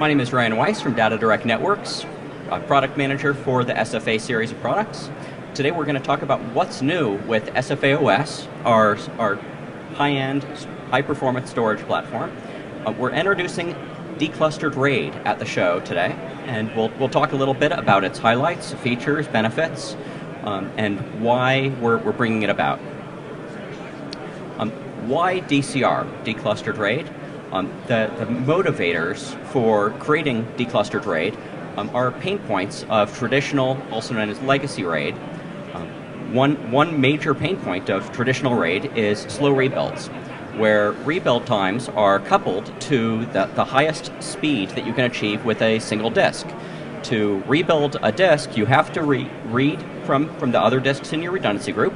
My name is Ryan Weiss from Data Direct Networks, product manager for the SFA series of products. Today we're going to talk about what's new with SFAOS, our high-end, high-performance storage platform. We're introducing Declustered RAID at the show today, and we'll talk a little bit about its highlights, features, benefits, and why we're bringing it about. Why DCR, Declustered RAID? The motivators for creating Declustered RAID are pain points of traditional, also known as legacy RAID. One major pain point of traditional RAID is slow rebuilds, where rebuild times are coupled to the highest speed that you can achieve with a single disk. To rebuild a disk, you have to read from the other disks in your redundancy group,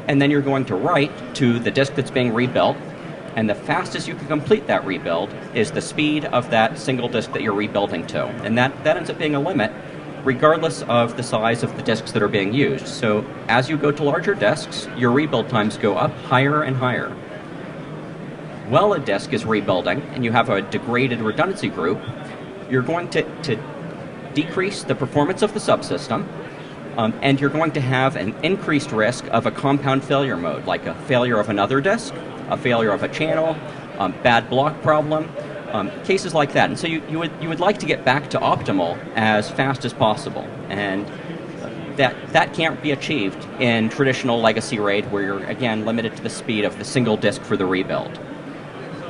and then you're going to write to the disk that's being rebuilt, and the fastest you can complete that rebuild is the speed of that single disk that you're rebuilding to. And that ends up being a limit regardless of the size of the disks that are being used. So as you go to larger disks, your rebuild times go up higher and higher. While a disk is rebuilding and you have a degraded redundancy group, you're going to decrease the performance of the subsystem, and you're going to have an increased risk of a compound failure mode, like a failure of another disk, a failure of a channel, bad block problem, cases like that. And so you would like to get back to optimal as fast as possible, and that can't be achieved in traditional legacy RAID, where you're again limited to the speed of the single disk for the rebuild.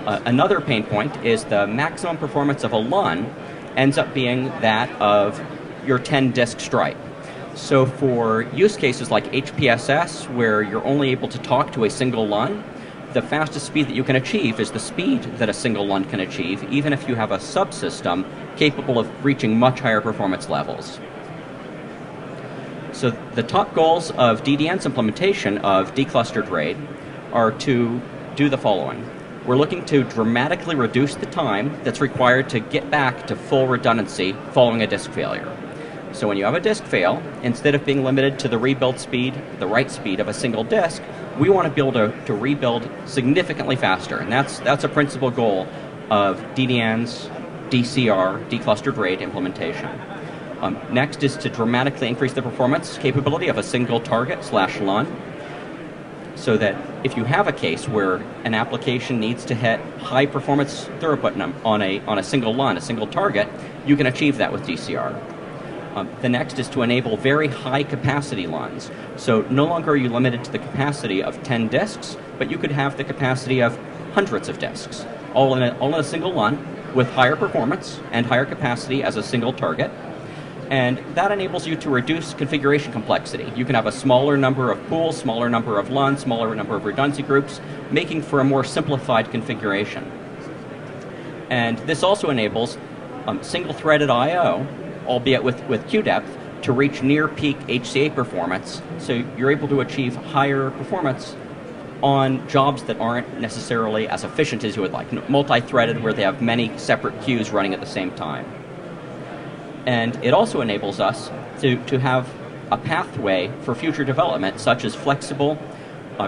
Another pain point is the maximum performance of a LUN ends up being that of your 10-disk stripe. So for use cases like HPSS, where you're only able to talk to a single LUN, the fastest speed that you can achieve is the speed that a single LUN can achieve, even if you have a subsystem capable of reaching much higher performance levels. So the top goals of DDN's implementation of Declustered RAID are to do the following. We're looking to dramatically reduce the time that's required to get back to full redundancy following a disk failure. So when you have a disk fail, instead of being limited to the rebuild speed, the write speed of a single disk, we want to be able to rebuild significantly faster. And that's a principal goal of DDN's DCR, Declustered RAID implementation. Next is to dramatically increase the performance capability of a single target / LUN, so that if you have a case where an application needs to hit high performance throughput on a single LUN, a single target, you can achieve that with DCR. The next is to enable very high capacity LUNs. So no longer are you limited to the capacity of 10 disks, but you could have the capacity of hundreds of disks, all in a single LUN with higher performance and higher capacity as a single target. And that enables you to reduce configuration complexity. You can have a smaller number of pools, smaller number of LUNs, smaller number of redundancy groups, making for a more simplified configuration. And this also enables single-threaded I/O, albeit with queue depth, to reach near peak HCA performance, so you're able to achieve higher performance on jobs that aren't necessarily as efficient as you would like, multi-threaded where they have many separate queues running at the same time. And it also enables us to have a pathway for future development, such as flexible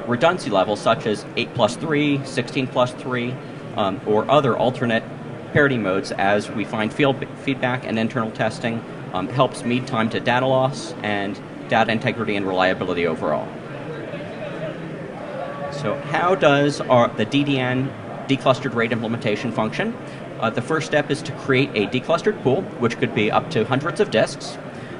redundancy levels, such as 8+3, 16+3, or other alternate parity modes, as we find field feedback and internal testing helps meet time to data loss and data integrity and reliability overall. So how does the DDN Declustered RAID implementation function? The first step is to create a declustered pool, which could be up to hundreds of disks.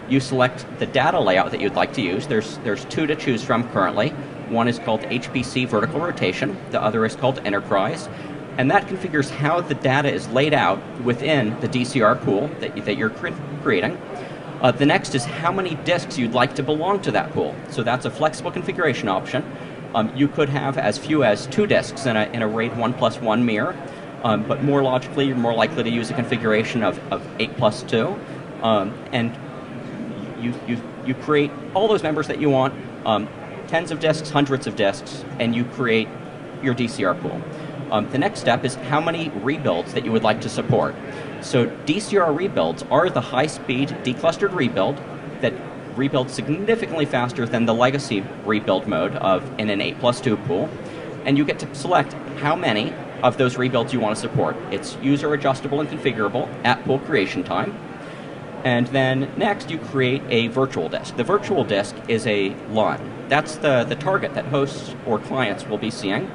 You select the data layout that you'd like to use. There's two to choose from currently. One is called HPC vertical rotation. The other is called enterprise. And that configures how the data is laid out within the DCR pool that you're creating. The next is how many disks you'd like to belong to that pool. So that's a flexible configuration option. You could have as few as 2 disks in a RAID 1+1 mirror, but more logically, you're more likely to use a configuration of 8+2. And you create all those members that you want, tens of disks, hundreds of disks, and you create your DCR pool. The next step is how many rebuilds that you would like to support. So DCR rebuilds are the high-speed declustered rebuild that rebuilds significantly faster than the legacy rebuild mode in an 8+2 pool. And you get to select how many of those rebuilds you want to support. It's user adjustable and configurable at pool creation time. And then next you create a virtual disk. The virtual disk is a LUN. That's the target that hosts or clients will be seeing.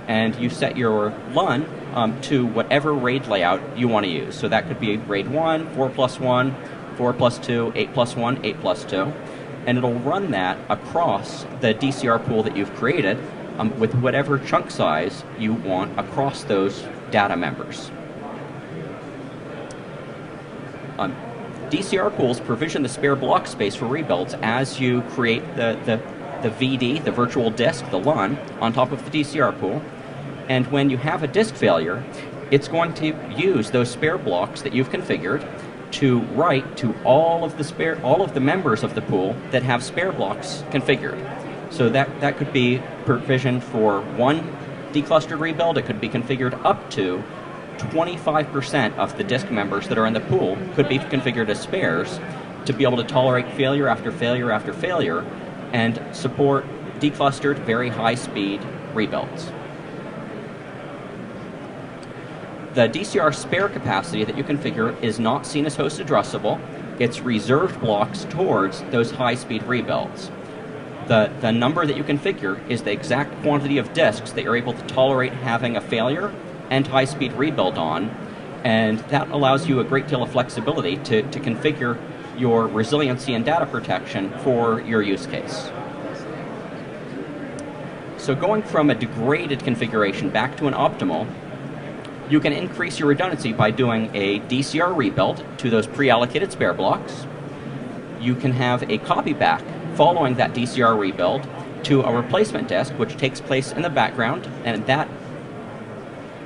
And you set your LUN to whatever RAID layout you want to use. So that could be RAID 1, 4+1, 4+2, 8+1, 8+2. And it'll run that across the DCR pool that you've created with whatever chunk size you want across those data members. DCR pools provision the spare block space for rebuilds as you create the VD, the virtual disk, the LUN, on top of the DCR pool. And when you have a disk failure, it's going to use those spare blocks that you've configured to write to all of the members of the pool that have spare blocks configured. So that could be provisioned for one declustered rebuild. It could be configured up to 25% of the disk members that are in the pool could be configured as spares to be able to tolerate failure after failure after failure and support declustered, very high-speed rebuilds. The DCR spare capacity that you configure is not seen as host addressable. It's reserved blocks towards those high-speed rebuilds. The number that you configure is the exact quantity of disks that you're able to tolerate having a failure and high-speed rebuild on, and that allows you a great deal of flexibility to configure your resiliency and data protection for your use case. So going from a degraded configuration back to an optimal, you can increase your redundancy by doing a DCR rebuild to those pre-allocated spare blocks. You can have a copy back following that DCR rebuild to a replacement disk, which takes place in the background, and that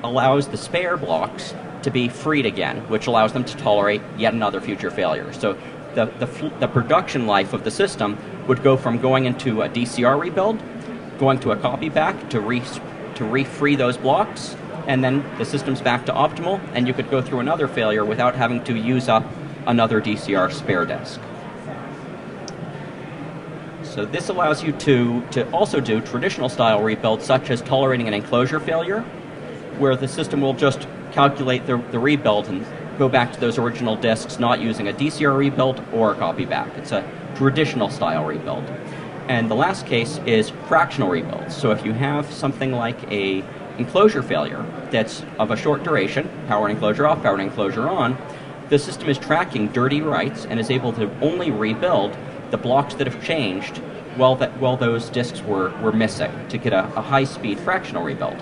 allows the spare blocks to be freed again, which allows them to tolerate yet another future failure. So the production life of the system would go from going into a DCR rebuild, going to a copy back to re-free those blocks, and then the system's back to optimal, and you could go through another failure without having to use up another DCR spare disk. So this allows you to also do traditional style rebuilds, such as tolerating an enclosure failure, where the system will just calculate the rebuild and go back to those original disks, not using a DCR rebuild or a copy back. It's a traditional style rebuild. And the last case is fractional rebuilds. So if you have something like a enclosure failure that's of a short duration, power and enclosure off, power and enclosure on, the system is tracking dirty writes and is able to only rebuild the blocks that have changed while those disks were missing to get a high-speed fractional rebuild.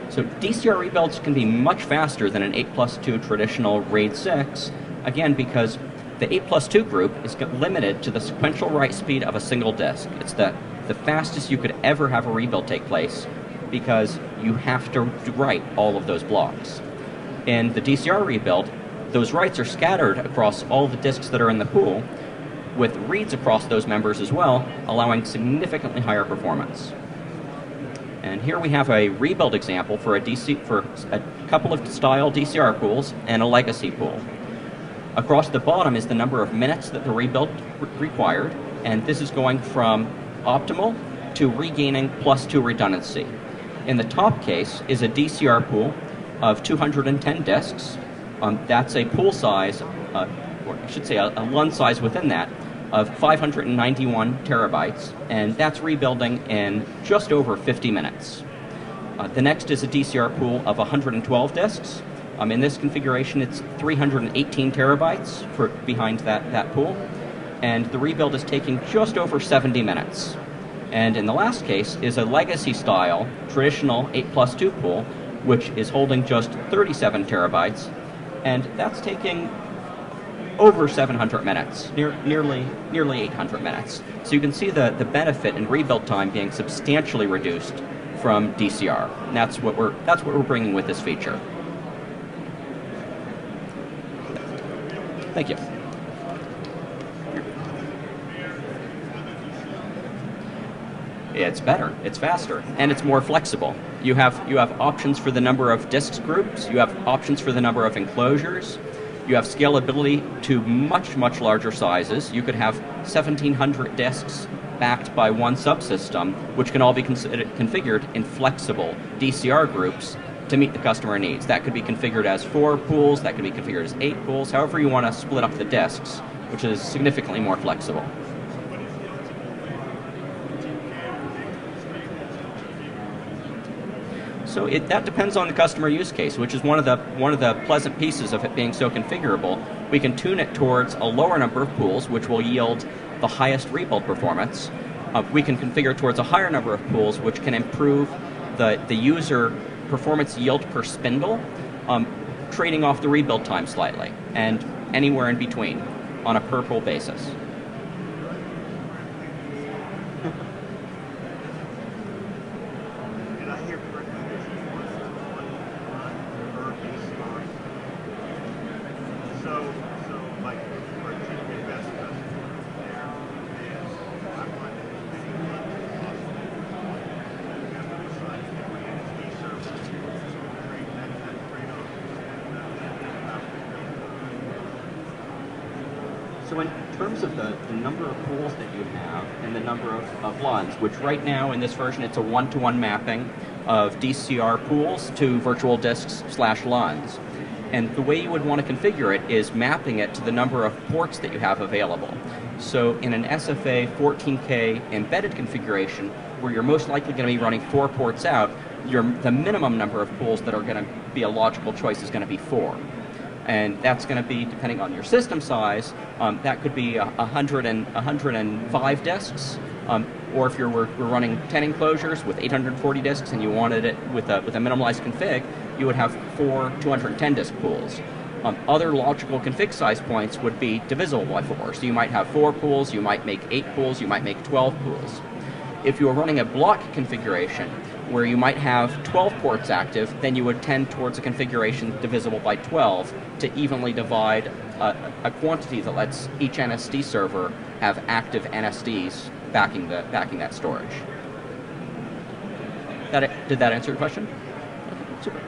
So DCR rebuilds can be much faster than an 8+2 traditional RAID 6, again because the 8+2 group is limited to the sequential write speed of a single disk. It's the fastest you could ever have a rebuild take place because you have to write all of those blocks. In the DCR rebuild, those writes are scattered across all the disks that are in the pool, with reads across those members as well, allowing significantly higher performance. And here we have a rebuild example for a couple of style DCR pools and a legacy pool. Across the bottom is the number of minutes that the rebuild required, and this is going from optimal to regaining +2 redundancy. In the top case is a DCR pool of 210 disks. That's a pool size, or I should say a LUN size within that, of 591 terabytes, and that's rebuilding in just over 50 minutes. The next is a DCR pool of 112 disks. In this configuration, it's 318 terabytes behind that pool, and the rebuild is taking just over 70 minutes. And in the last case is a legacy-style, traditional 8+2 pool, which is holding just 37 terabytes, and that's taking over 700 minutes, nearly 800 minutes. So you can see the benefit in rebuild time being substantially reduced from DCR. And that's what we're bringing with this feature. Thank you. It's better, it's faster, and it's more flexible. You have options for the number of disks groups, you have options for the number of enclosures, you have scalability to much larger sizes. You could have 1,700 disks backed by one subsystem, which can all be configured in flexible DCR groups to meet the customer needs. That could be configured as 4 pools, that could be configured as 8 pools, however you want to split up the disks, which is significantly more flexible. So that depends on the customer use case, which is one of the pleasant pieces of it being so configurable. We can tune it towards a lower number of pools, which will yield the highest rebuild performance. We can configure towards a higher number of pools, which can improve the user performance yield per spindle, trading off the rebuild time slightly, and anywhere in between on a per pool basis. So in terms of the number of pools that you have and the number of LUNs, which right now in this version it's a one-to-one mapping of DCR pools to virtual disks / LUNs. And the way you would want to configure it is mapping it to the number of ports that you have available. So in an SFA 14K embedded configuration, where you're most likely going to be running 4 ports out, the minimum number of pools that are going to be a logical choice is going to be 4. And that's going to be, depending on your system size, that could be 105 disks, or if we're running 10 enclosures with 840 disks and you wanted it with a minimalized config, you would have 4 210 disk pools. Other logical config size points would be divisible by 4. So you might have 4 pools, you might make 8 pools, you might make 12 pools. If you were running a block configuration, where you might have 12 ports active, then you would tend towards a configuration divisible by 12 to evenly divide a quantity that lets each NSD server have active NSDs backing that storage. Did that answer your question? Okay, super.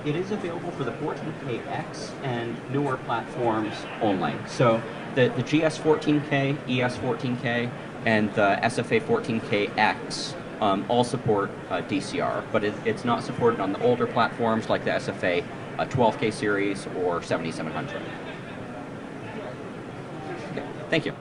It is available for the 14KX and newer platforms only. So the GS14K, ES14K, and the SFA 14KX all support DCR, but it's not supported on the older platforms like the SFA 12K series or 7700. Okay, thank you.